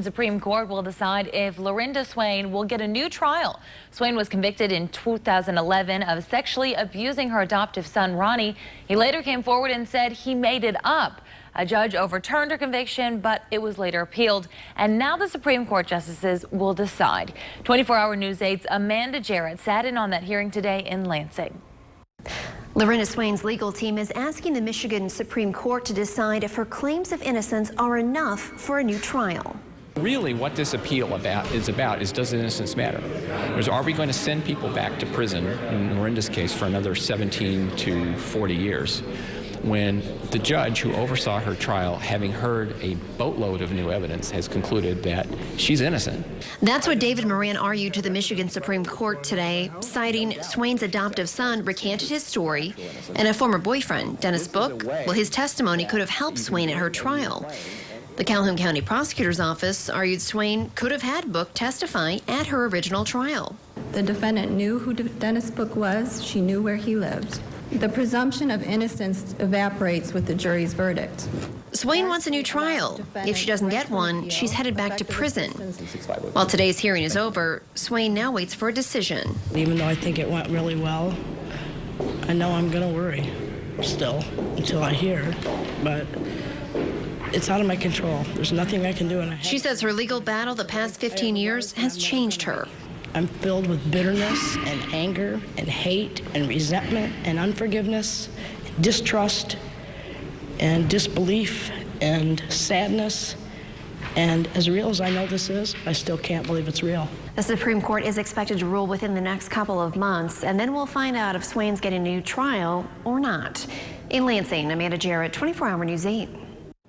Supreme Court will decide if Lorinda Swain will get a new trial. Swain was convicted in 2011 of sexually abusing her adoptive son, Ronnie. He later came forward and said he made it up. A judge overturned her conviction, but it was later appealed. And now the Supreme Court justices will decide. 24-hour News 8's Amanda Jarrett sat in on that hearing today in Lansing. Lorinda Swain's legal team is asking the Michigan Supreme Court to decide if her claims of innocence are enough for a new trial. Really, what this appeal is does innocence matter? Are we going to send people back to prison, in Lorinda's case, for another 17 to 40 years, when the judge who oversaw her trial, having heard a boatload of new evidence, has concluded that she's innocent? That's what David Moran argued to the Michigan Supreme Court today, citing Swain's adoptive son recanted his story, and a former boyfriend, Dennis Book, well, his testimony could have helped Swain at her trial. The Calhoun County Prosecutor's Office argued Swain could have had Book testify at her original trial. The defendant knew who Dennis Book was. She knew where he lived. The presumption of innocence evaporates with the jury's verdict. Swain wants a new trial. If she doesn't get one, she's headed back to prison. While today's hearing is over, Swain now waits for a decision. Even though I think it went really well, I know I'm going to worry still until I hear, but it's out of my control. There's nothing I can do. She says her legal battle the past 15 years has changed her. I'm filled with bitterness and anger and hate and resentment and unforgiveness, and distrust and disbelief and sadness. And as real as I know this is, I still can't believe it's real. The Supreme Court is expected to rule within the next couple of months, and then we'll find out if Swain's getting a new trial or not. In Lansing, Amanda Jarrett, 24-hour News 8.